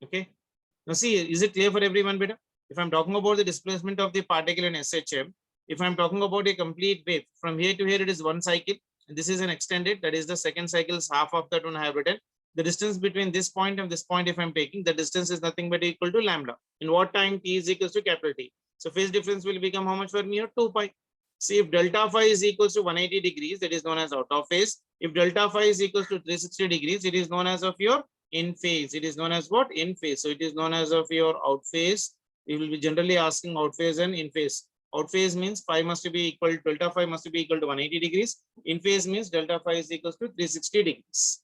Okay. Now see, is it clear for everyone, beta? If I'm talking about the displacement of the particle in SHM, if I'm talking about a complete wave, from here to here it is one cycle, and this is an extended, that is the second cycle is half of that one I have written. The distance between this point and this point, if I'm taking, the distance is nothing but equal to lambda. In what time t is equals to capital T? So phase difference will become how much for me? 2 pi. See, if delta phi is equals to 180 degrees, that is known as out of phase. If delta phi is equals to 360 degrees, it is known as of your in phase. It is known as what? In phase. So it is known as of your out phase. We will be generally asking out phase and in phase. Out phase means phi must be equal to delta phi must be equal to 180 degrees. In phase means delta phi is equals to 360 degrees.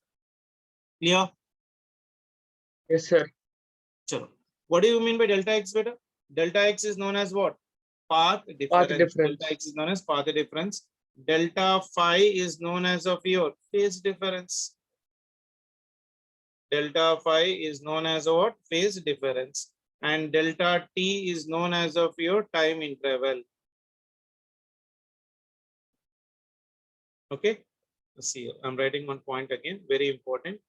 Clear? Yes, sir. Chalo. What do you mean by delta x, beta? Delta x is known as what? Path difference. Path difference. Delta x is known as path difference. Delta phi is known as of your phase difference. Delta phi is known as what? Phase difference. And delta t is known as of your time interval. Okay. Let's see, I'm writing one point again, very important.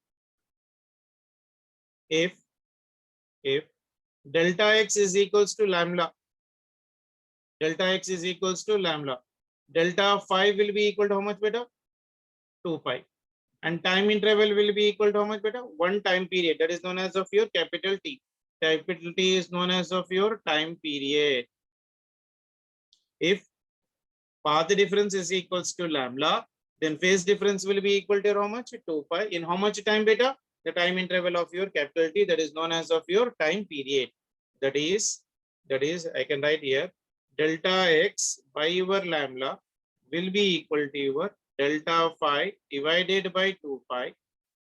If delta x is equals to lambda, delta x is equals to lambda, delta phi will be equal to how much, beta? 2 pi. And time interval will be equal to how much, beta? One time period, that is known as of your capital T. Capital T is known as of your time period. If path difference is equals to lambda, then phase difference will be equal to how much? 2 pi. In how much time, beta? The time interval of your capital T, that is known as of your time period. That is I can write here, delta x by your lambda will be equal to your delta phi divided by 2 pi.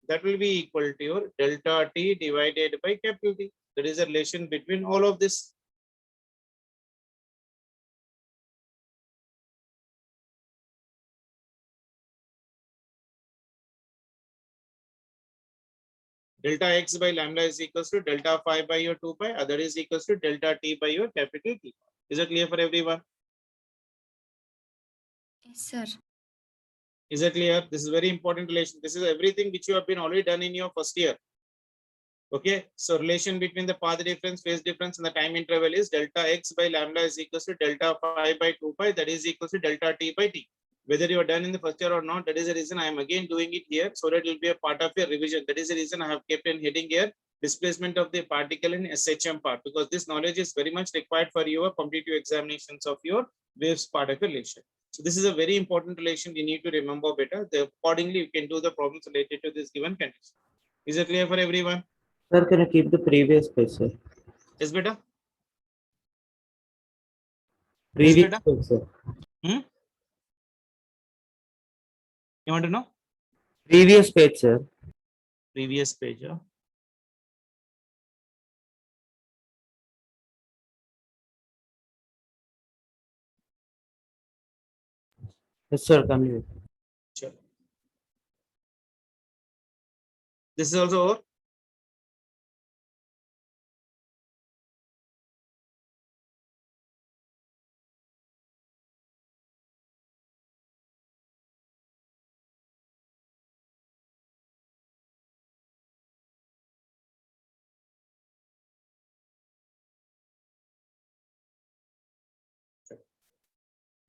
That will be equal to your delta t divided by capital T. That is a relation between all of this. Delta x by lambda is equals to delta phi by your 2 pi. Other is equals to delta t by your capital T. Is it clear for everyone? Yes, sir. Is it clear? This is very important relation. This is everything which you have been already done in your first year. Okay. So relation between the path difference, phase difference, and the time interval is delta x by lambda is equals to delta phi by 2 pi. That is equals to delta t by t. Whether you are done in the first year or not, that is the reason I am again doing it here, so that it will be a part of your revision. That is the reason I have kept in heading here displacement of the particle in SHM part, because this knowledge is very much required for your competitive examinations of your waves part of relation. So this is a very important relation you need to remember better. Accordingly, you can do the problems related to this given condition. Is it clear for everyone? Sir, can you keep the previous page, sir? Yes, beta. Previous beta. page, sir. You want to know? Previous page, sir. Previous page. Yes, sir. Complete. Sure. This is also over.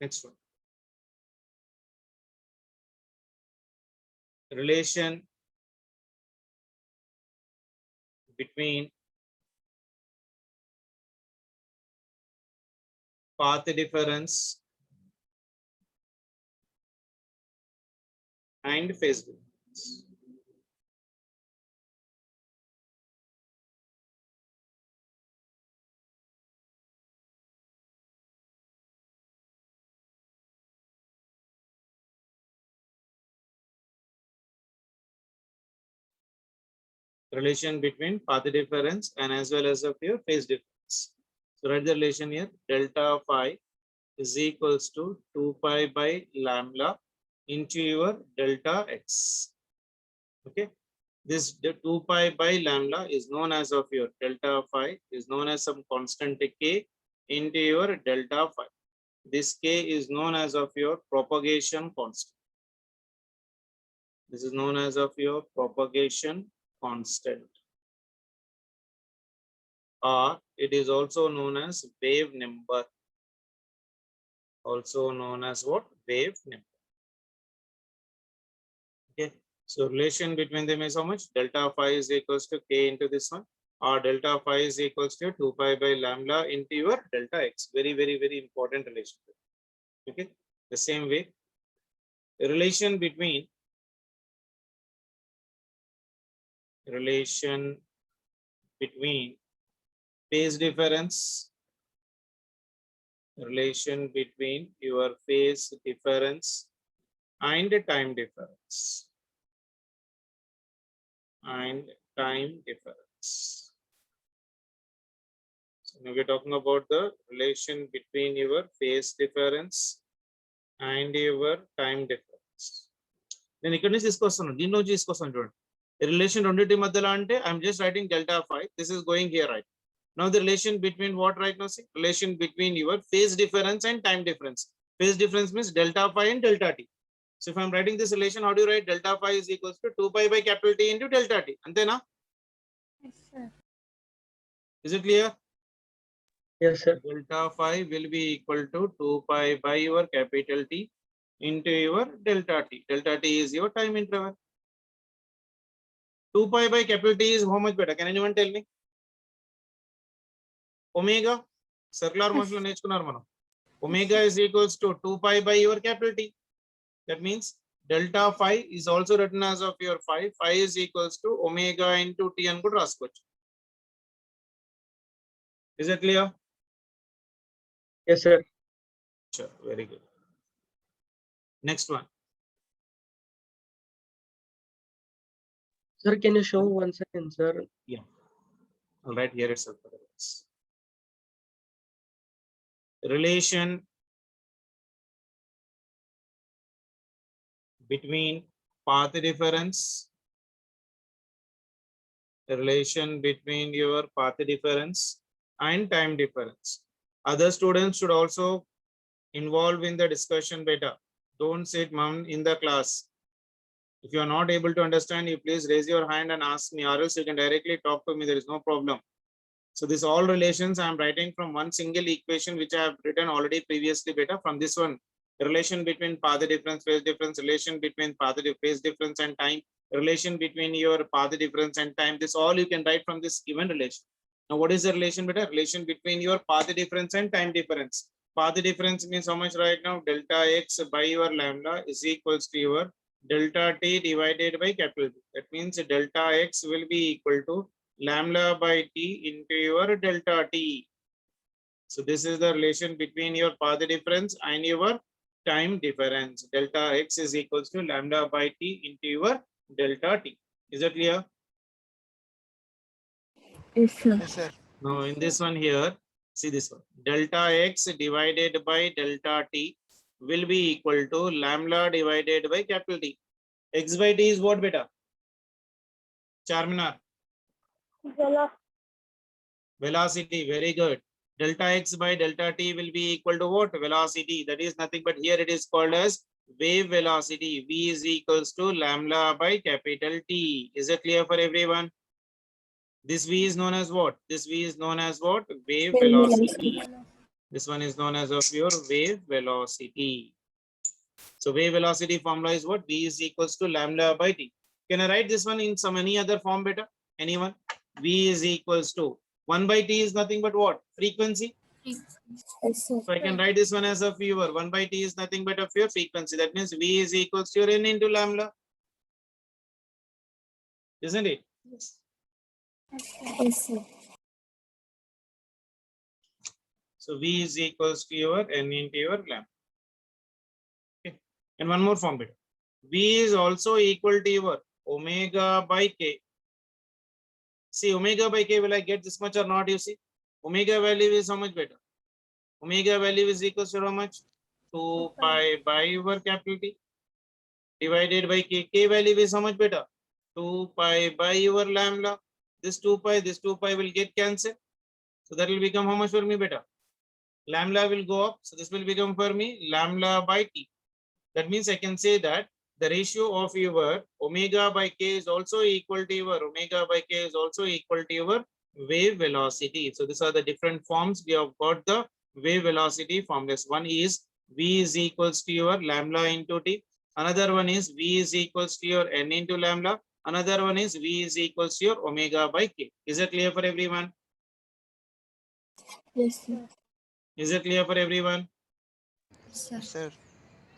Next one. Relation between path difference and phase difference. Relation between path difference and as well as of your phase difference. So write the relation here. Delta phi is equals to 2 pi by lambda into your delta x. Okay. This 2 pi by lambda is known as of your delta phi is known as some constant k into your delta phi. This k is known as of your propagation constant. This is known as of your propagation constant. or it is also known as wave number. Also known as what? Wave number. Okay. So relation between them is how much? Delta phi is equals to k into this one, or delta phi is equals to 2 pi by lambda into your delta x. Very, very, very important relation. Okay. The same way, the relation between phase difference, relation between your phase difference and time difference. So now we're talking about the relation between your phase difference and your time difference. నేను ఇక్కడ నుంచి తీసుకొస్తాను, దీని నుంచి తీసుకొస్తాను చూడండి. Relation రెండింటి మధ్యలో అంటే I'm just writing delta phi. This is going here right. Now the relation between what right now? See, relation between your phase difference and time difference. Phase difference means delta phi and delta t. So if I'm writing this relation, how do you write? Delta phi is equals to 2 pi by capital T into delta t. Antena? Yes, sir. Is it clear? Yes, sir. Delta phi will be equal to 2 pi by your capital T into your delta t. Delta t is your time interval. 2 pi by capital T is how much better? Can anyone tell me? Omega. Circular motion lo నేర్చుకున్నారు మనం. Omega is equals to 2 pi by your capital T. That means delta phi is also written as of your phi. Phi is equals to omega into T అని కూడా రాసుకోవచ్చు. Is it clear? Yes, sir. Sure, very good. Next one. Sir, can you show one second, sir? All right, here itself. Relation between path difference, relation between your path difference and time difference. Other students should also involve in the discussion better. Don't sit mum in the class. If you are not able to understand, you please raise your hand and ask me, or else you can directly talk to me. There is no problem. So this all relations I am writing from one single equation which I have written already previously better. From this one, relation between path difference, phase difference, relation between phase difference and time, relation between your path difference and time. This all you can write from this given relation. Now what is the relation better? Relation between your path difference and time difference. Path difference means how much right now? Delta x by your lambda is equals to your delta t divided by capital T. That means delta x will be equal to lambda by t into your delta t. So this is the relation between your path difference and your time difference. Delta x is equals to lambda by t into your delta t. Is that clear? Yes, sir. Yes, sir. Now in this one here, see this one. Delta x divided by delta t will be equal to lambda divided by capital T. X by t is what beta? Charminar. Velocity, very good. Delta x by delta t will be equal to what? Velocity. That is nothing but here it is called as wave velocity. V is equals to lambda by capital T. Is it clear for everyone? This V is known as what? This V is known as what? Wave velocity. This one is known as of your wave velocity. So wave velocity formula is what? V is equals to lambda by T. Can I write this one in some any other form better? Anyone? V is equals to 1 by T is nothing but what? Frequency. Yes, sir. So I can write this one as a viewer. 1 by T is nothing but of your frequency. That means V is equals to your N into lambda. Isn't it? Yes, sir. So V is equals to your N into your lambda. Okay. And one more form better. V is also equal to your omega by K. See, omega by K, will I get this much or not? You see, omega value is how much better? Omega value is equals to how much? 2 pi by your capital T divided by K. K value is how much better? 2 pi by your lambda. This 2 pi will get cancelled. So that will become how much for me better? Lambda will go up. So this will become for me lambda by T. That means I can say that the ratio of your omega by K is also equal to your omega by K is also equal to your wave velocity. So these are the different forms. We have got the wave velocity formulas. One is v is equals to your lambda into t. Another one is v is equals to your n into lambda. Another one is v is equals to your omega by k. Is it clear for everyone? Yes, sir. Is it clear for everyone? Sir. Sir.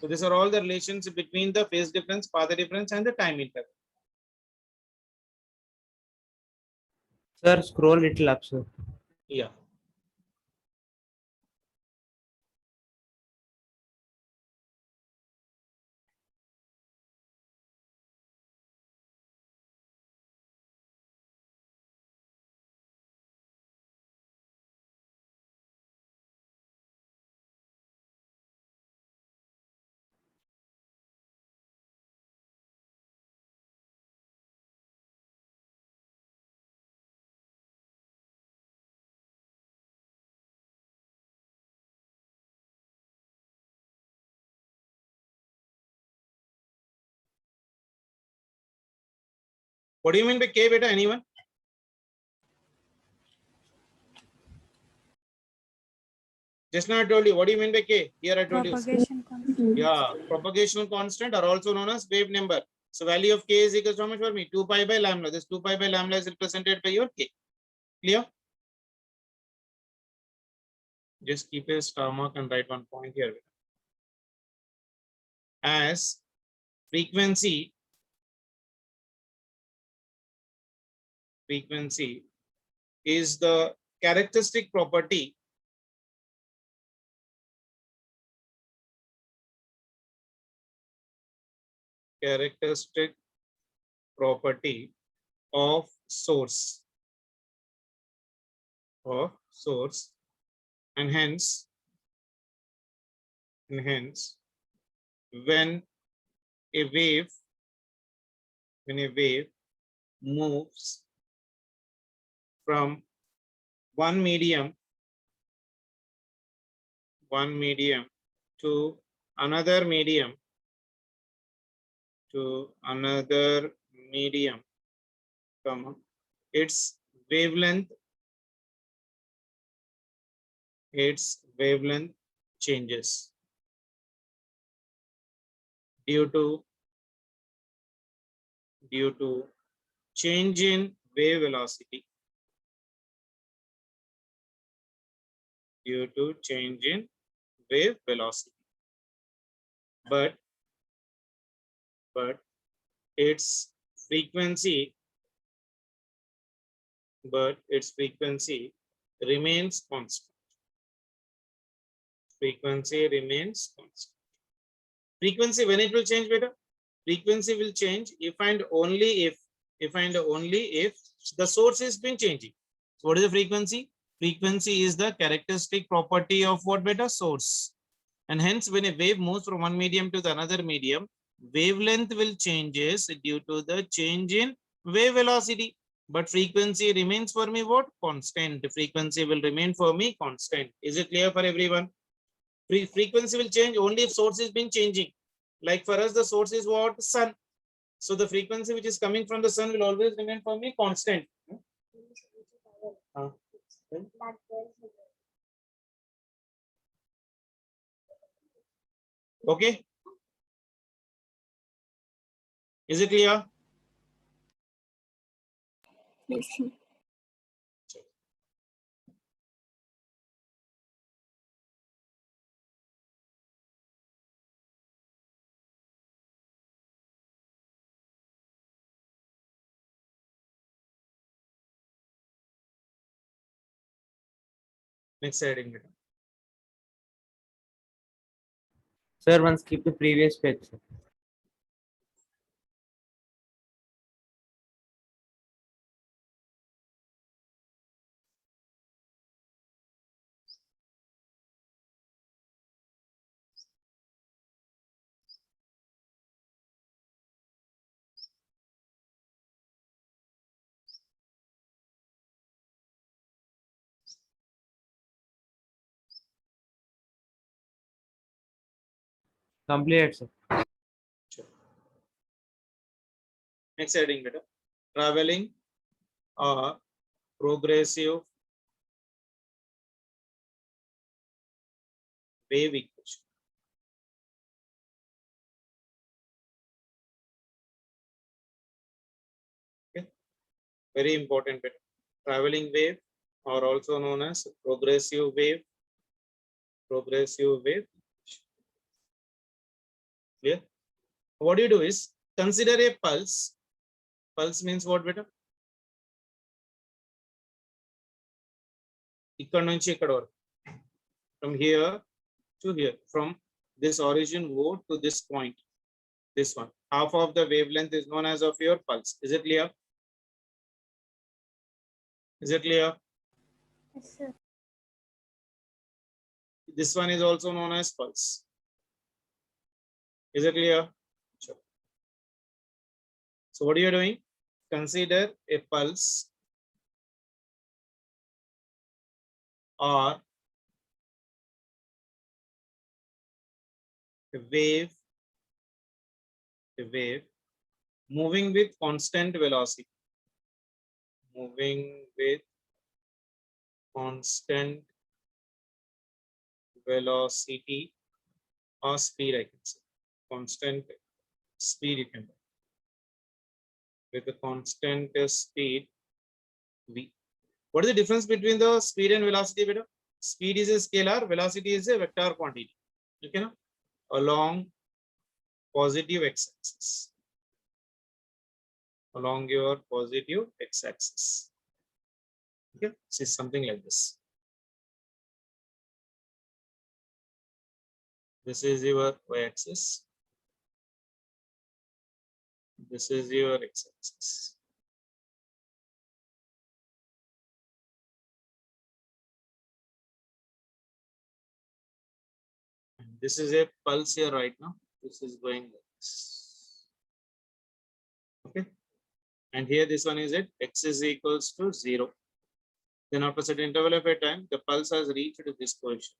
So these are all the relations between the phase difference, path difference, and the time interval. Sir, scroll little up, sir. Yeah. What do you mean by k, beta? Anyone? Just now I told you. What do you mean by k? Here I told you. Propagation constant. Yeah, propagational constant are also known as wave number. So value of k is equal to how much for me? 2 pi by lambda. This 2 pi by lambda is represented by your k. Clear? Just keep a star mark and write one point here. As frequency is the characteristic property of source and hence when a wave moves from one medium to another medium comma, its wavelength changes due to change in wave velocity but its frequency remains constant. Frequency, when it will change, beta? Frequency will change if and only if the source has been changing. So what is the frequency? Frequency is the characteristic property of what, beta? Source. And hence when a wave moves from one medium to the another medium, wavelength will changes due to the change in wave velocity. But frequency remains for me what? Constant. Frequency will remain for me constant. Is it clear for everyone? Frequency will change only if source is been changing. Like for us, the source is what? Sun. So the frequency which is coming from the sun will always remain for me constant. Okay. Is it clear? Yes, sir. Next heading. Sir, once keep the previous page, sir. Completed, sir. Next heading, beta. Traveling or progressive wave equation. Okay, very important bit. Traveling wave, or also known as progressive wave. Progressive wave. Clear? What you do is consider a pulse. Pulse means what, beta? ఇక్కడ నుంచి ఇక్కడ వరకు. From here to here, from this origin O to this point, this one. Half of the wavelength is known as of your pulse. Is it clear? Is it clear? Yes, sir. This one is also known as pulse. Is it clear? Sure. So what are you doing? Consider a pulse or a wave moving with constant velocity. Moving with constant velocity or speed, I can say. Constant speed you can write. With a constant speed v. What is the difference between the speed and velocity, beta? Speed is a scalar, velocity is a vector quantity. Okay, na? Along positive x-axis. Along your positive x-axis. Okay, this is something like this. This is your y-axis. This is your x-axis. And this is a pulse here right now. This is going like this. Okay. And here this one is it. X is equals to 0. Then after certain interval of a time, the pulse has reached this position.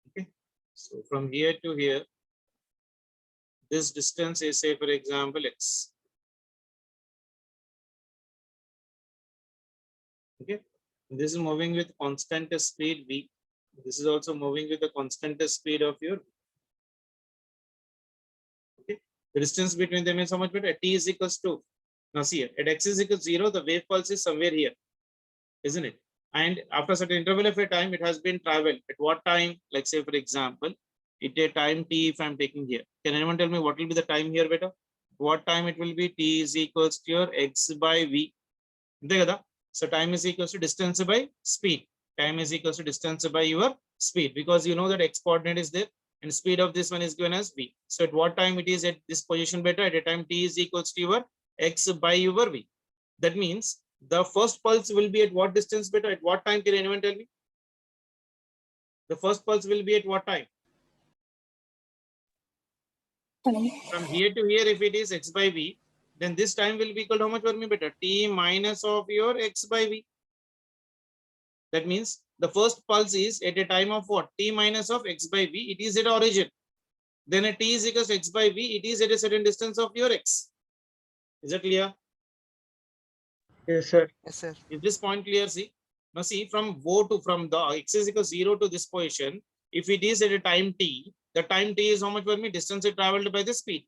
Okay. So from here to here, this distance is, say, for example, x. Okay. This is moving with constant speed v. This is also moving with the constant speed of your. Okay. The distance between them is how much better? T is equals to. Now see here, at x is equals 0, the wave pulse is somewhere here, isn't it? And after certain interval of a time, it has been traveled. At what time? Like say, for example, it a time t if I'm taking here. Can anyone tell me what will be the time here, beta? What time it will be? T is equals to your x by v. So time is equals to distance by speed. Time is equals to distance by your speed, because you know that x coordinate is there and speed of this one is given as v. So at what time it is at this position, beta? At a time t is equals to your x by your v. That means the first pulse will be at what distance, beta? At what time? Can anyone tell me? The first pulse will be at what time? From here to here, if it is x by v, then this time will be equal to how much for me, beta? T minus of your x by v. That means the first pulse is at a time of what? T minus of x by v. It is at origin. Then at t is equals to x by v. It is at a certain distance of your x. Is it clear? Yes, sir. Yes, sir. Is this point clear? See, now see, from the x is equals 0 to this position, if it is at a time t, the time t is how much for me? Distance it traveled by the speed.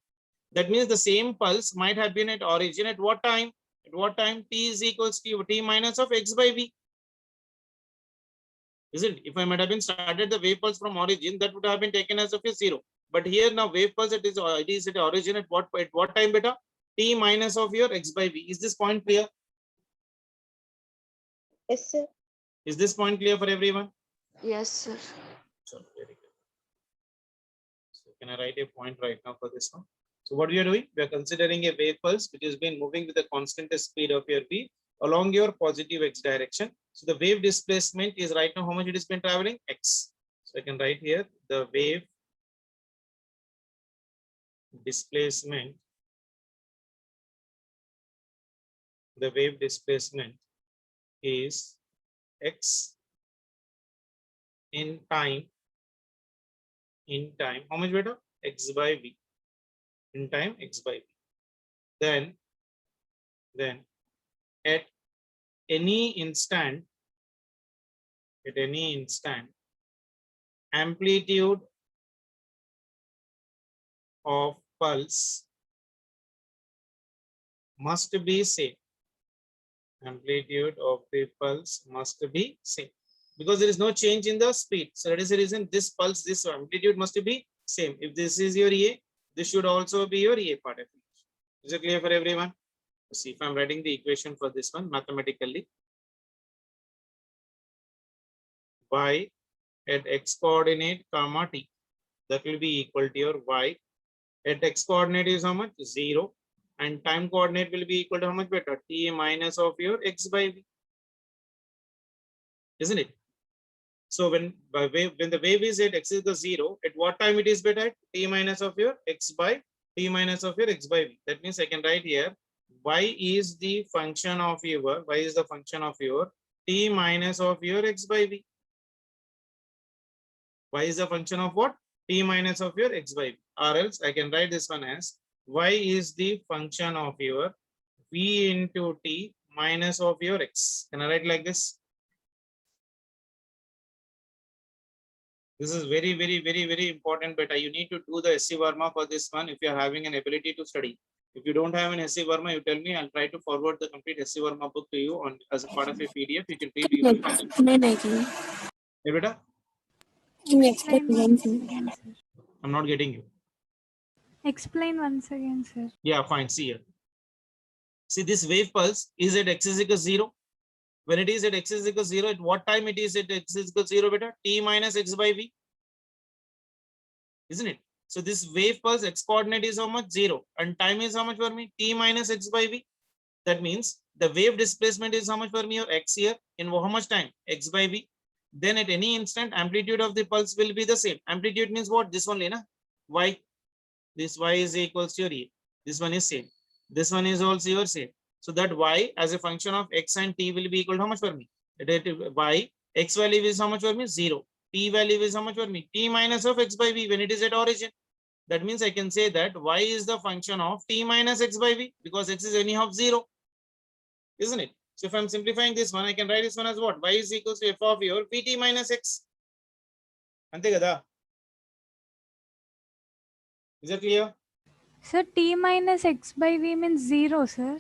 That means the same pulse might have been at origin at what time? At what time? T is equals to t minus of x by v. Isn't it? If I might have been started the wave pulse from origin, that would have been taken as of a 0. But here now wave pulse it is at origin at what time, beta? T minus of your x by v. Is this point clear? Yes, sir. Is this point clear for everyone? Yes, sir. So very good. So can I write a point right now for this one? So what we are doing? We are considering a wave pulse which has been moving with a constant speed of your v along your positive x direction. So the wave displacement is right now how much it has been traveling? X. So I can write here the wave displacement. The wave displacement is x in time. In time, how much better? X by v. In time, x by v. Then at any instant, amplitude of pulse must be same. Amplitude of the pulse must be same because there is no change in the speed. So that is the reason this pulse, this amplitude must be same. If this is your EA, this should also be your EA part of it. Is it clear for everyone? Let's see if I'm writing the equation for this one mathematically. Y at x coordinate comma t, that will be equal to your y at x coordinate is how much? 0. And time coordinate will be equal to how much better? T minus of your x by v. Isn't it? So when the wave is at x is the 0, at what time it is better? T minus of your x by t minus of your x by v. That means I can write here y is the function of your t minus of your x by v. Y is the function of what? T minus of your x by v. Or else I can write this one as y is the function of your v into t minus of your x. Can I write like this? This is very, very, very, very important beta. You need to do the SC Verma for this one if you are having an ability to study. If you don't have an SC Verma, you tell me. I'll try to forward the complete SC Verma book to you on as a part of a PDF. You can read. You will find it. Explain again. Hey, beta? Can you explain once again? I'm not getting you. Explain once again, sir. Yeah, fine. See here. See this wave pulse is at x is equal to 0. When it is at x is equal to 0, at what time it is at x is equal to 0, beta? T minus x by v. Isn't it? So this wave pulse x coordinate is how much? 0. And time is how much for me? T minus x by v. That means the wave displacement is how much for me? Or x here in how much time? X by v. Then at any instant, amplitude of the pulse will be the same. Amplitude means what? This only, na? Y. This y is equals to your e. This one is same. This one is also your same. So that y as a function of x and t will be equal to how much for me? Y, x value is how much for me? 0. T value is how much for me? T minus of x by v when it is at origin. That means I can say that y is the function of t minus x by v because x is anyhow 0. Isn't it? So if I'm simplifying this one, I can write this one as what? Y is equals to f of your vt minus x. Ante kada? Is that clear? Sir, t minus x by v means 0, sir.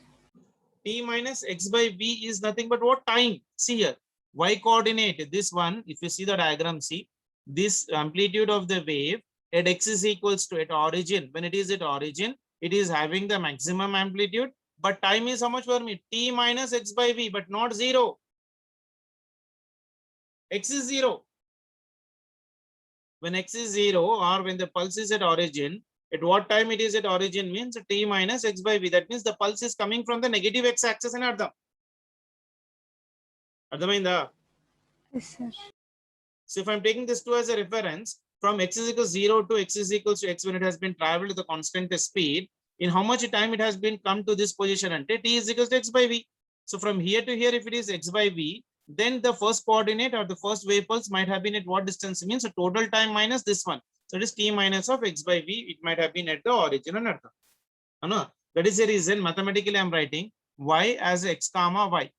T minus x by v is nothing but what? Time. See here. Y coordinate. This one, if you see the diagram, see this amplitude of the wave at x is equals to at origin. When it is at origin, it is having the maximum amplitude. But time is how much for me? T minus x by v, but not 0. X is 0. When x is 0 or when the pulse is at origin, at what time it is at origin means t minus x by v. That means the pulse is coming from the negative x axis in Ardham. Ardhamainda? Yes, sir. So if I'm taking this 2 as a reference, from x is equal to 0 to x is equal to x when it has been traveled to the constant speed, in how much time it has been come to this position and t is equal to x by v. So from here to here, if it is x by v, then the first coordinate or the first wave pulse might have been at what distance? It means the total time minus this one. So it is t minus of x by v. It might have been at the origin and Ardham. No, that is the reason mathematically I'm writing y as x comma y.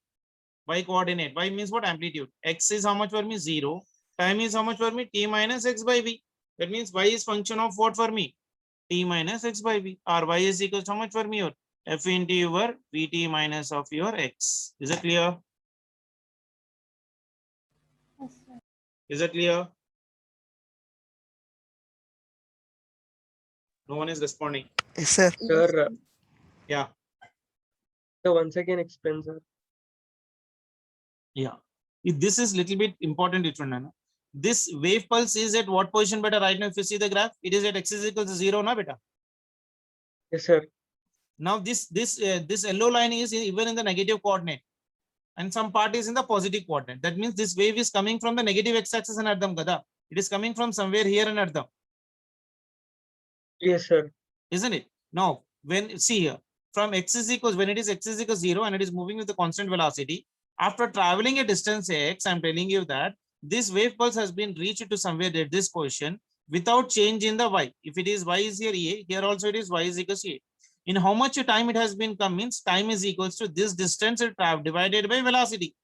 Y coordinate. Y means what? Amplitude. X is how much for me? 0. Time is how much for me? T minus x by v. That means y is function of what for me? T minus x by v. Or y is equal to how much for me? Or f into your vt minus of your x. Is it clear? Yes, sir. Is it clear? No one is responding. Yes, sir. Sir, Yeah. so once again explain, sir. Yeah. This is little bit important. This wave pulse is at what position beta right now? If you see the graph, it is at x is equal to 0 na beta. Yes, sir. Now this yellow line is even in the negative coordinate and some part is in the positive coordinate. That means this wave is coming from the negative x-axis in Ardham Gada. It is coming from somewhere here in Ardham. Yes, sir. Isn't it? Now, when see here, from x is equals, when it is x is equal to 0 and it is moving with the constant velocity, after traveling a distance x, I'm telling you that this wave pulse has been reached to somewhere at this position without change in the y. If it is y is here, a, here also it is y is equal to a. In how much time it has been come means time is equals to this distance divided by velocity.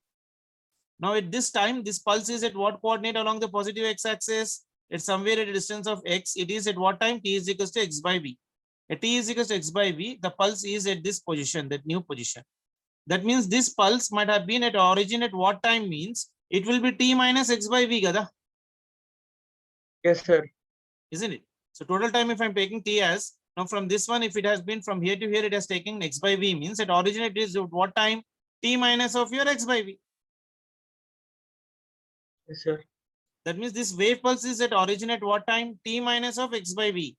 Now at this time, this pulse is at what coordinate along the positive x-axis? It's somewhere at a distance of x. It is at what time? T is equals to x by v. At t is equals to x by v, the pulse is at this position, that new position. That means this pulse might have been at origin at what time means it will be t minus x by v, gada, Yes, sir. isn't it? So total time, if I'm taking t as, now from this one, if it has been from here to here, it has taken x by v means at origin it is at what time? T minus of your x by v. Yes, sir. That means this wave pulse is at origin at what time? T minus of x by v.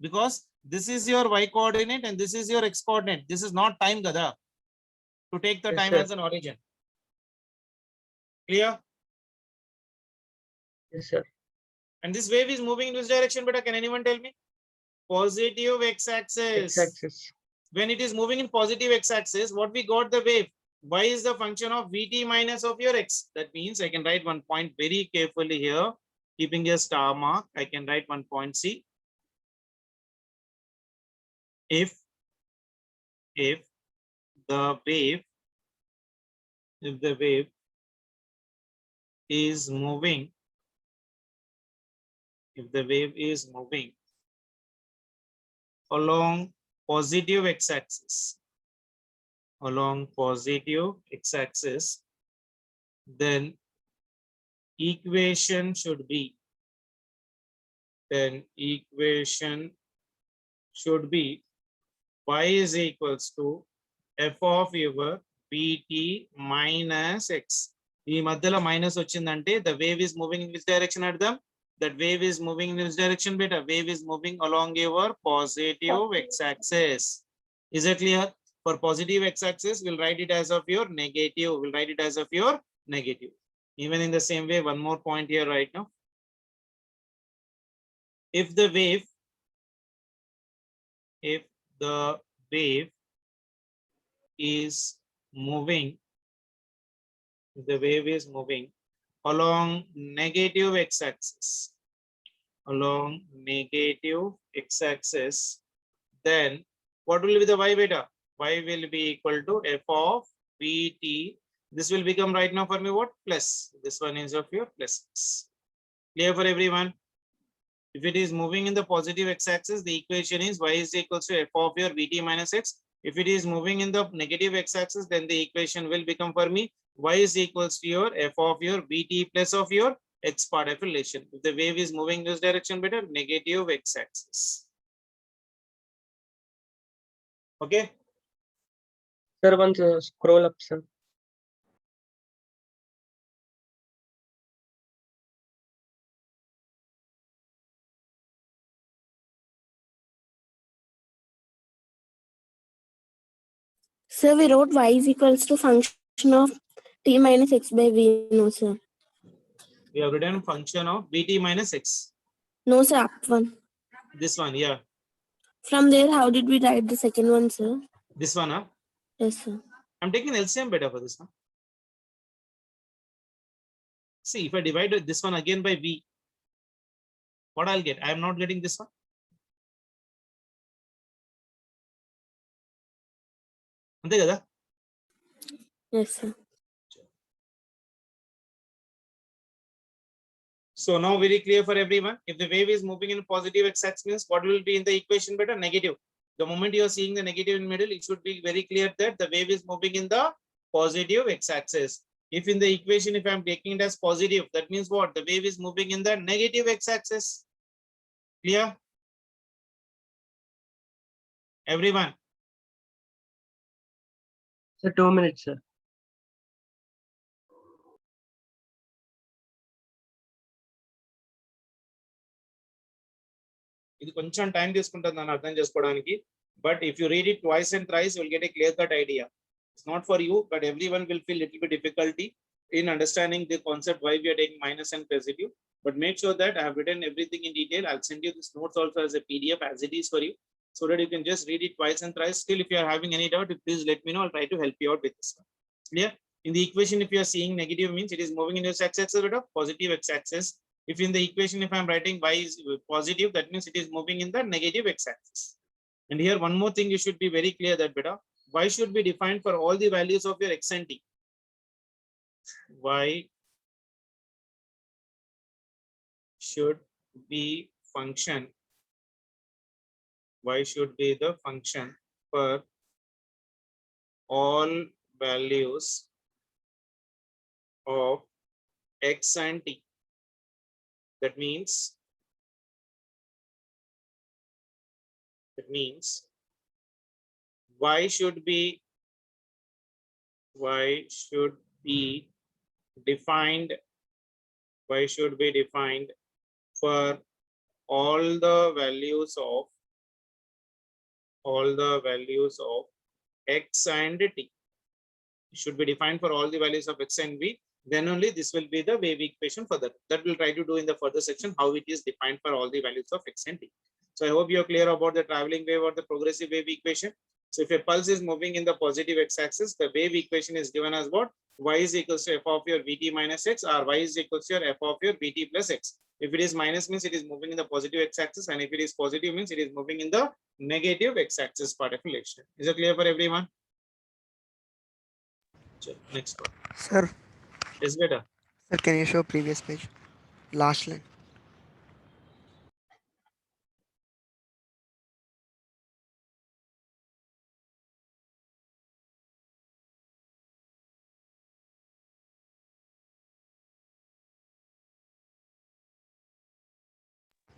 Because this is your y coordinate and this is your x coordinate. This is not time, gada, to take the Yes, time sir. as an origin. Clear? Yes, sir. And this wave is moving in which direction, beta? Can anyone tell me? Positive x-axis. X-axis. When it is moving in positive x-axis, what we got the wave? Y is the function of Vt minus of your x. That means I can write one point very carefully here, keeping a star mark. I can write one point C. If the wave is moving, along positive x-axis, then equation should be y is equals to f of your Vt minus x. ఈ మధ్యలో minus వచ్చిందంటే the wave is moving in which direction అర్థం? That wave is moving in which direction, beta? Wave is moving along your positive x-axis. Is it clear? For positive x-axis, we'll write it as of your negative. We'll write it as of your negative. Even in the same way, one more point here right now. If the wave is moving along negative x-axis, then what will be the y, beta? Y will be equal to f of Vt. This will become right now for me what? Plus. This one is of your plus x. Clear for everyone? If it is moving in the positive x-axis, the equation is y is equal to f of your Vt minus x. If it is moving in the negative x-axis, then the equation will become for me y is equals to your f of your Vt plus of your x part of relation. If the wave is moving this direction, better negative x-axis. Okay. Sir, once scroll up, sir. Sir, we wrote y is equals to function of t minus x by v. No, sir. We have written function of Vt minus x. No, sir. Up one. This one, yeah. From there, how did we write the second one, sir? This one, huh? Yes, sir. I'm taking LCM beta for this one. See, if I divide this one again by v, what I'll get? I am not getting this one. Ante kada? Yes, sir. So now very clear for everyone. If the wave is moving in positive x-axis, means what will be in the equation, better? Negative. The moment you are seeing the negative in middle, it should be very clear that the wave is moving in the positive x-axis. If in the equation, if I'm taking it as positive, that means what? The wave is moving in the negative x-axis. Clear? Everyone. Sir, 2 minutes, sir. ఇది కొంచెం time తీసుకుంటుంది నన్ను అర్థం చేసుకోవడానికి. But if you read it twice and thrice, you will get a clear-cut idea. It's not for you, but everyone will feel little bit difficulty in understanding the concept why we are taking minus and positive. But make sure that I have written everything in detail. I'll send you this notes also as a PDF as it is for you, so that you can just read it twice and thrice. Still, if you are having any doubt, please let me know. I'll try to help you out with this one. Clear? In the equation, if you are seeing negative, means it is moving in your x-axis, positive x-axis. If in the equation, if I'm writing y is positive, that means it is moving in the negative x-axis. And here one more thing you should be very clear that beta, y should be defined for all the values of your x and t. Y should be function. Y should be the function for all values of x and t. That means y should be defined for all the values of x and t. It should be defined for all the values of x and v. Then only this will be the wave equation for that. That we'll try to do in the further section, how it is defined for all the values of x and t. So I hope you are clear about the traveling wave or the progressive wave equation. So if a pulse is moving in the positive x-axis, the wave equation is given as what? Y is equals to f of your vt minus x, or y is equals to your f of your vt plus x. If it is minus, means it is moving in the positive x-axis, and if it is positive, means it is moving in the negative x-axis part of relation. Is it clear for everyone? Sure. Next one. Sir, Is better. sir, can you show previous page? Last line.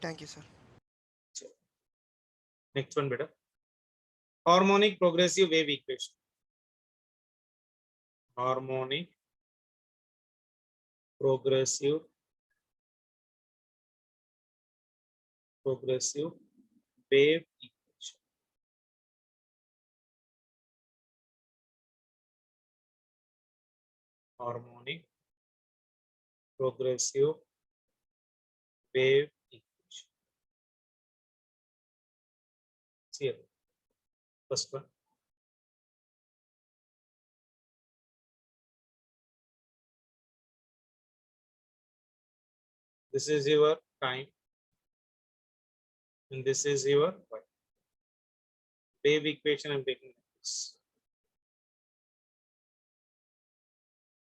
Thank you, sir. Next one, better. Harmonic progressive wave equation. Harmonic progressive wave equation. Harmonic progressive wave equation. See here. First one. This is your time, and this is your wave equation. I'm taking this.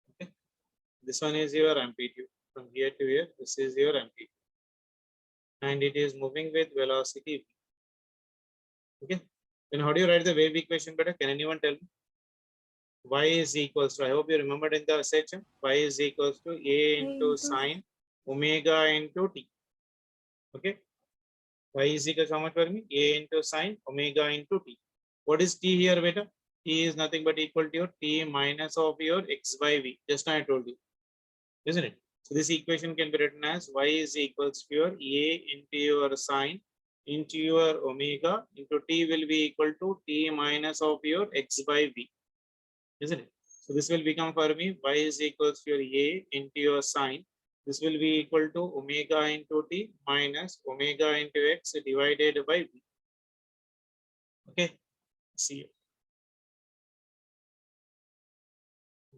Okay. This one is your amplitude from here to here. This is your amplitude, and it is moving with velocity v. Okay. Then how do you write the wave equation better? Can anyone tell me? Y is equals to, I hope you remembered in the section, y is equals to a into sine omega into t. Okay. Y is equals to how much for me? A into sine omega into t. What is t here, beta? T is nothing but equal to your t minus of your x by v. Just now I told you, isn't it? So this equation can be written as y is equals to your a into your sine into your omega into t will be equal to t minus of your x by v, isn't it? So this will become for me y is equals to your a into your sine. This will be equal to omega into t minus omega into x divided by v. Okay. See,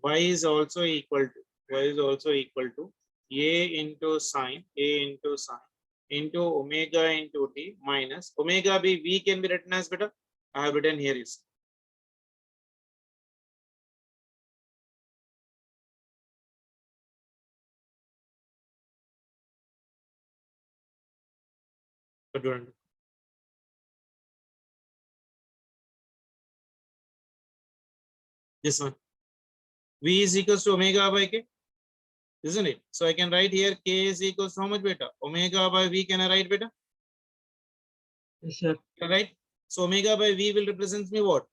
y is also equal to a into sine into omega into t minus omega b. V can be written as better. I have written here is. This one. V is equals to omega by k, isn't it? So I can write here k is equals to how much beta? Omega by v. Can I write beta? Yes, sir. Right. So omega by v will represent me what?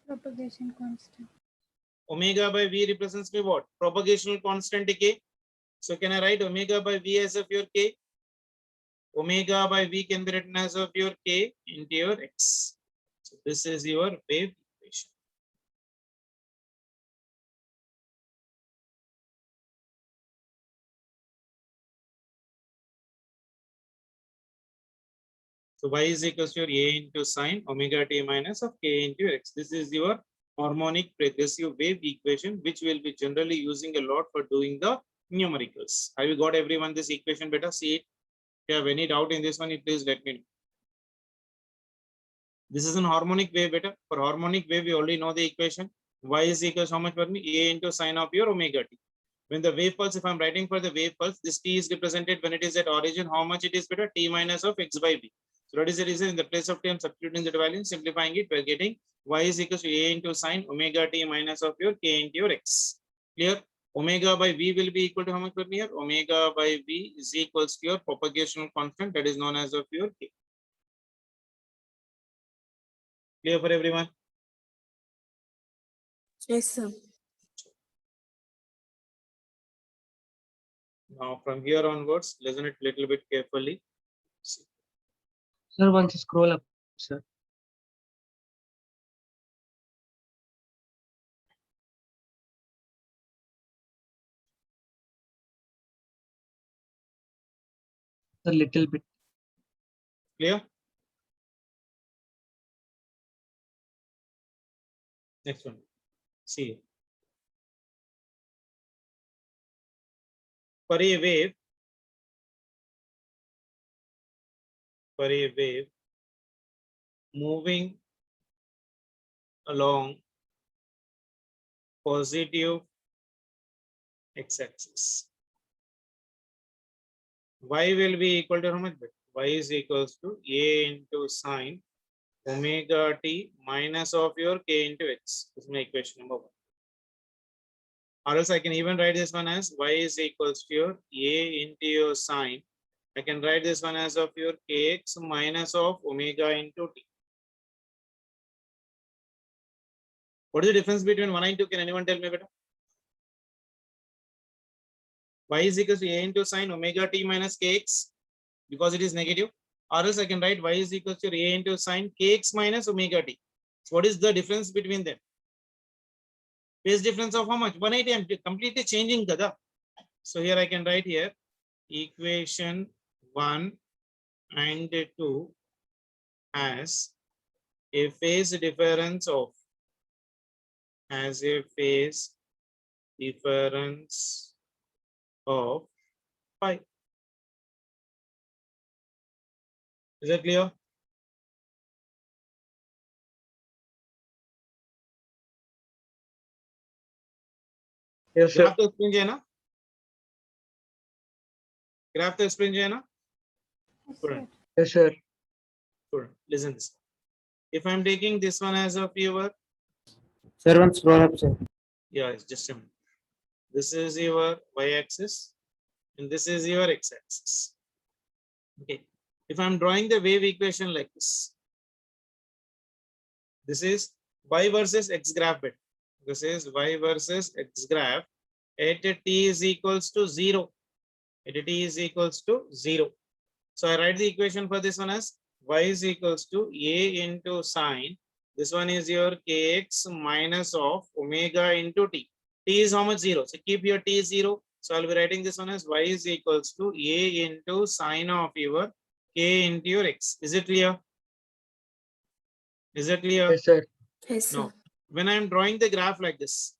Propagation constant. Omega by v represents me what? Propagational constant k. So can I write omega by v as of your k? Omega by v can be written as of your k into your x. So this is your wave equation. So y is equals to your a into sine omega t minus of k into x. This is your harmonic progressive wave equation, which will be generally using a lot for doing the numericals. Have you got everyone this equation better? See it. If you have any doubt in this one, please let me know. This is an harmonic wave better. For harmonic wave, we already know the equation. Y is equals how much for me? A into sine of your omega t. When the wave pulse, if I'm writing for the wave pulse, this t is represented when it is at origin. How much it is better? T minus of x by v. So that is the reason in the place of t, I'm substituting the value, simplifying it, we're getting y is equals to a into sine omega t minus of your k into your x. Clear? Omega by v will be equal to how much for me here? Omega by v is equals to your propagational constant, that is known as of your k. Clear for everyone? Yes, sir. Now from here onwards, listen it little bit carefully. Sir, once scroll up, sir. A little bit. Clear? Next one. See. For a wave moving along positive x-axis, y will be equal to how much? Y is equals to a into sine omega t minus of your k into x. This is my equation number 1. Or else I can even write this one as y is equals to your a into your sine. I can write this one as of your kx minus of omega into t. What is the difference between 1 and 2? Can anyone tell me better? Y is equals to a into sine omega t minus kx because it is negative. Or else I can write y is equals to a into sine kx minus omega t. So what is the difference between them? Phase difference of how much? 180. I'm completely changing the. So here I can write here equation 1 and 2 as a phase difference of pi. Is that clear? Yes, sir. Graph तो explain किया ना? Graph तो explain किया ना? Yes, Student. sir. Yes, sir. Student, listen this. If I'm taking this one as of your, Sir, one scroll up, sir. yeah, it's just a minute. This is your y-axis and this is your x-axis. Okay. If I'm drawing the wave equation like this is y versus x graph bit. This is y versus x graph at t is equals to 0. At t is equals to 0. So I write the equation for this one as y is equals to a into sine. This one is your kx minus of omega into t. T is how much? 0. So keep your t 0. So I'll be writing this one as y is equals to a into sine of your k into your x. Is it clear? Is it clear? Yes, sir. Yes, sir. No. When I'm drawing the graph like this,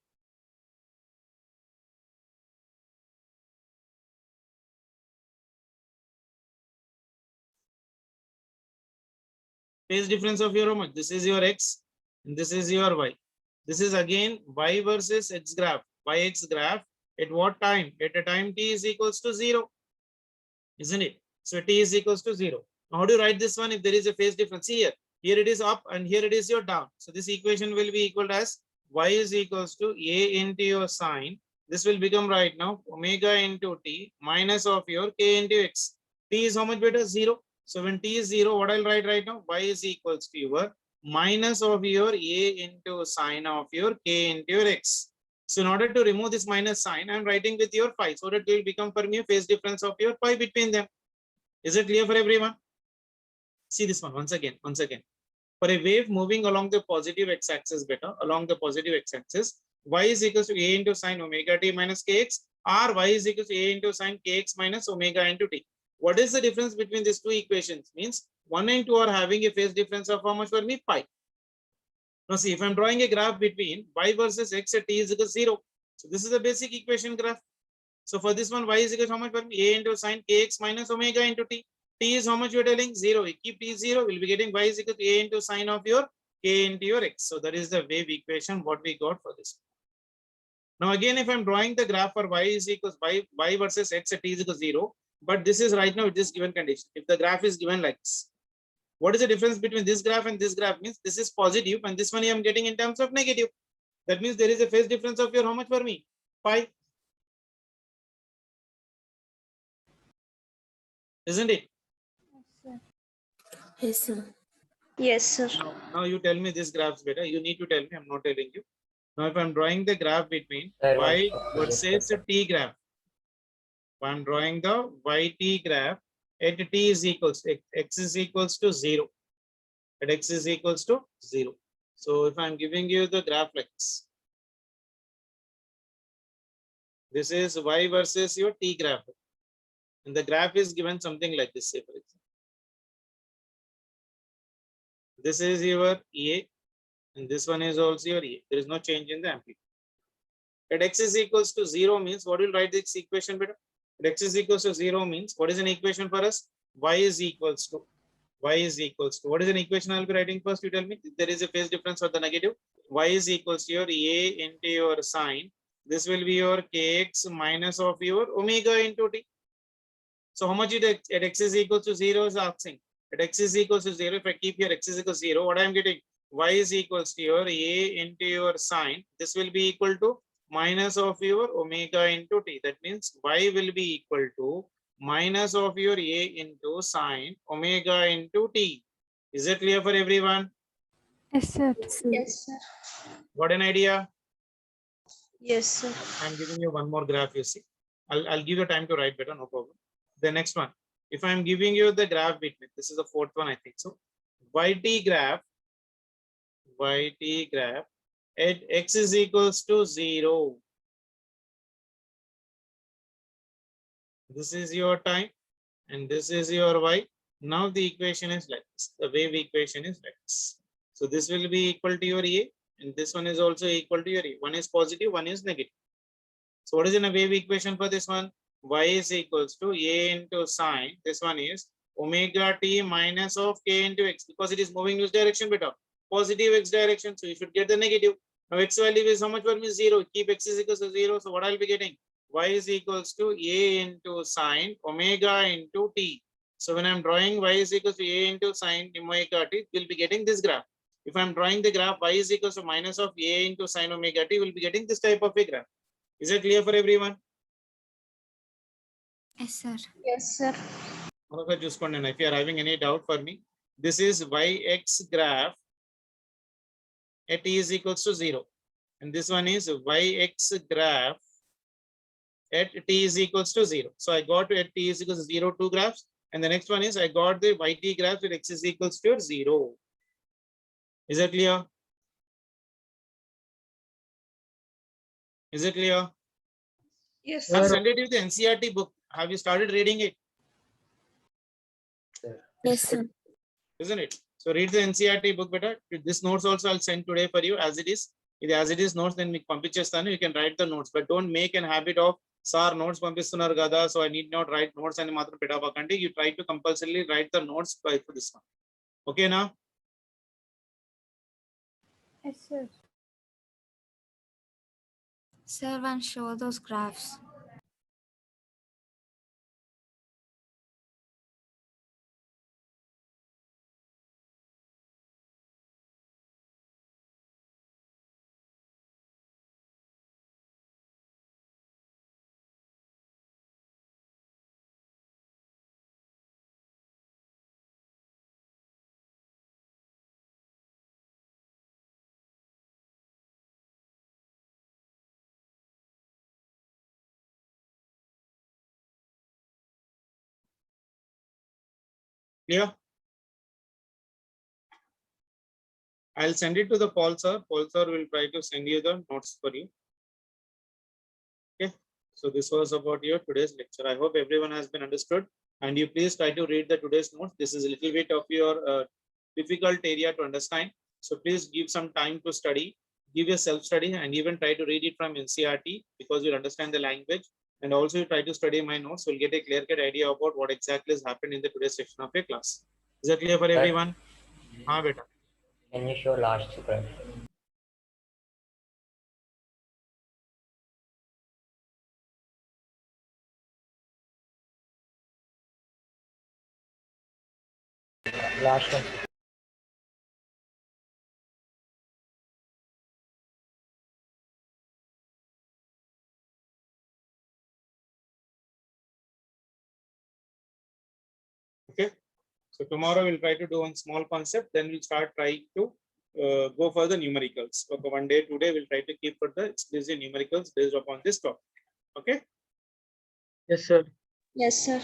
phase difference of your how much? This is your x and this is your y. This is again y versus x graph. Yx graph at what time? At a time t is equals to 0. Isn't it? So t is equals to 0. Now how do you write this one if there is a phase difference? See here. Here it is up and here it is your down. So this equation will be equal as y is equals to a into your sine. This will become right now omega into t minus of your k into x. T is how much better? 0. So when t is 0, what I'll write right now? Y is equals to your minus of your a into sine of your k into your x. So in order to remove this minus sign, I'm writing with your phi so that it will become for me a phase difference of your pi between them. Is it clear for everyone? See this one once again. For a wave moving along the positive x-axis beta, along the positive x-axis, y is equals to a into sine omega t minus kx, or y is equals to a into sine kx minus omega into t. What is the difference between these two equations? Means 1 and 2 are having a phase difference of how much for me? Pi. Now see, if I'm drawing a graph between y versus x at t is equal to 0. So this is a basic equation graph. So for this one, y is equal to how much? A into sine kx minus omega into t. T is how much you're telling? 0. You keep t 0, we'll be getting y is equal to a into sine of your k into your x. So that is the wave equation what we got for this. Now again, if I'm drawing the graph for y is equals y versus x at t is equal to 0, but this is right now with this given condition. If the graph is given like this, what is the difference between this graph and this graph? Means this is positive and this one I am getting in terms of negative. That means there is a phase difference of your how much for me? Pi. Isn't it? Yes, sir. Yes, sir. Now you tell me this graph's better. You need to tell me, I'm not telling you. Now if I'm drawing the graph between Sir, y one versus t graph, if I'm drawing the yt graph at t is equals x is equals to 0. At x is equals to 0. So if I'm giving you the graph like this is y versus your t graph. And the graph is given something like this, say for example. This is your A and this one is also your A. There is no change in the amplitude. At x is equals to 0 means what will write this equation better? At x is equals to 0 means what is an equation for us? Y is equals to what is an equation I'll be writing first? You tell me. There is a phase difference for the negative. Y is equals to your A into your sine. This will be your kx minus of your omega into t. So how much it at x is equals to 0 is asking. At x is equals to 0, if I keep here x is equals to 0, what I am getting? Y is equals to your A into your sine. This will be equal to minus of your omega into t. That means y will be equal to minus of your A into sine omega into t. Is it clear for everyone? Yes, sir. Yes, sir. Got an idea? Yes, sir. I'm giving you one more graph, you see. I'll give you time to write better, no problem. The next one. If I'm giving you the graph between, this is the fourth one, I think so. YT graph at x is equals to 0. This is your time and this is your y. Now the equation is like this. The wave equation is like this. So this will be equal to your A and this one is also equal to your A. One is positive, one is negative. So what is in a wave equation for this one? Y is equals to A into sine. This one is omega t minus of k into x because it is moving which direction beta? Positive x direction. So you should get the negative. Now x value is how much for me? 0. Keep x is equals to 0. So what I'll be getting? Y is equals to A into sine omega into t. So when I'm drawing y is equals to A into sine omega t, we'll be getting this graph. If I'm drawing the graph y is equals to minus of A into sine omega t, we'll be getting this type of a graph. Is it clear for everyone? Yes, sir. Yes, sir. If you are having any doubt for me, this is yx graph at t is equals to 0. And this one is yx graph at t is equals to 0. So I got at t is equals to 0 two graphs. And the next one is I got the yt graph at x is equals to 0. Is it clear? Is it clear? Yes, I've sir. sent it to the NCERT book. Have you started reading it? Yes, sir. Isn't it? So read the NCERT book better. This notes also I'll send today for you as it is. If as it is notes, then you can write the notes, but don't make an habit of sir notes pampistunar gada, so I need not write notes and matram pedavakandi. You try to compulsorily write the notes for this one. Okay now? Yes, sir. Sir, one show those graphs. Clear? I'll send it to the Paul sir. Paul sir will try to send you the notes for you. Okay. So this was about your today's lecture. I hope everyone has been understood. And you please try to read the today's notes. This is a little bit of your difficult area to understand. So please give some time to study. Give your self-study and even try to read it from NCERT because you'll understand the language. and also you try to study my notes, you'll get a clear-cut idea about what exactly has happened in the today's section of your class. Is that clear for everyone? हाँ बेटा. Can you show last graph? Last one. Okay. So tomorrow we'll try to do one small concept, then we'll start trying to go for the numericals. Okay, one day today we'll try to keep for the explicit numericals based upon this topic. Okay. Yes, sir. Yes, sir.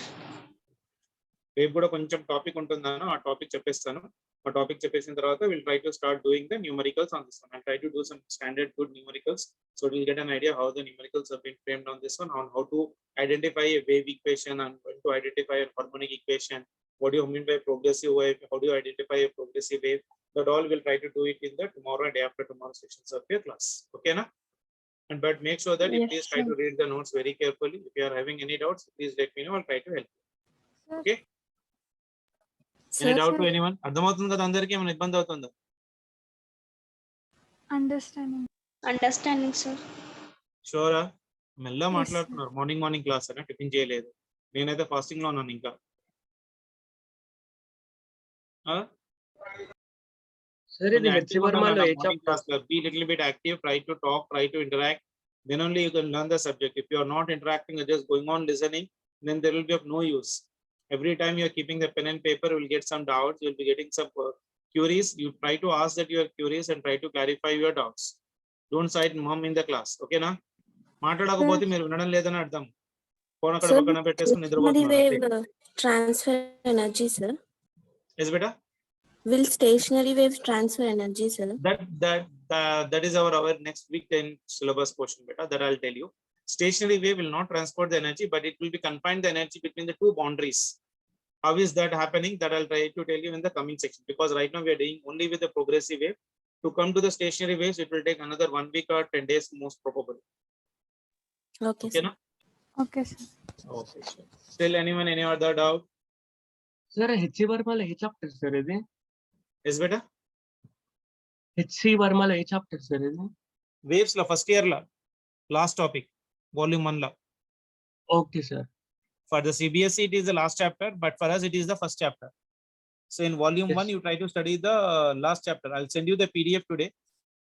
రేపు కూడా కొంచెం topic ఉంటుందన్న ఆ topic చెప్పేస్తాను ఆ topic చెప్పేసిన తర్వాత will try to start doing the numericals on this one I try to do some standard good numericals so will get an idea how the numericals have been framed on this one, on how to identify a wave equation and to identify a harmonic equation, what do you mean by progressive wave, how do you identify a progressive wave. That all will try to do it in the tomorrow and day after tomorrow sections of your class. Okay na? And but make sure that you Yes, please try sir. to read the notes very carefully. If you are having any doubts, please let me know. I'll try to help. Sir. Okay. Any doubt to anyone? అర్థమవుతుంది కదా అందరికీ ఏమైనా ఇబ్బంది అవుతుందా? Understanding. Understanding, sir. షూరా మెల్లగా Yes, మాట్లాడుతున్నారు morning class అని tiffin చేయలేదు నేనైతే ఫాస్టింగ్ లో ఉన్నాను ఇంకా Sir, ఇది హెచ్ వర్మలో ఏ chapter? be little bit active, try to talk, try to interact, then only you can learn the subject. If you are not interacting or just going on listening, then there will be of no use. Every time you are keeping the pen and paper, you will get some doubts, you will be getting some queries. You try to ask that you are curious and try to clarify your doubts. Don't cite mom in the class. Okay na? మాట్లాడకపోతే మీరు వినడం లేదని అర్థం. Phone అక్కడ Sir, పక్కన పెట్టేసుకొని stationary నిద్రపోతున్నారు. wave transfer energy, sir. Yes beta? Will stationary waves transfer energy, sir? That is our next week 10 syllabus portion beta, that I'll tell you. Stationary wave will not transport the energy, but it will be confined the energy between the two boundaries. How is that happening? That I'll try to tell you in the coming section, because right now we are doing only with the progressive wave. To come to the stationary waves, it will take another 1 week or 10 days most probably. Okay, Okay sir. na? Okay, sir. Okay, sure. Still anyone, any other doubt? Sir H వర్మలో ఏ chapter sir ఇది? Yes beta? HC వర్మలో ఏ chapter sir ఇది? Waves la first year la last topic, volume 1 la. Okay sir. For the CBSE it is the last chapter, but for us it is the first chapter. So in volume Yes. 1 you try to study the last chapter. I'll send you the PDF today.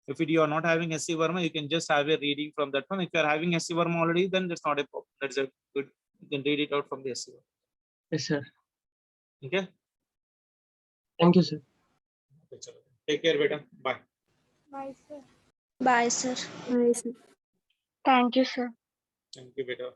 If you are not having SC Verma, you can just have a reading from that one. If you are having SC Verma already, then that's not a problem. That's a good, you can read it out from the SC Verma. Yes sir. Okay? Thank you sir. Okay, chalo. Take care beta. Bye. Bye, sir. Bye, sir. Bye, sir. Thank you, sir. Thank you beta.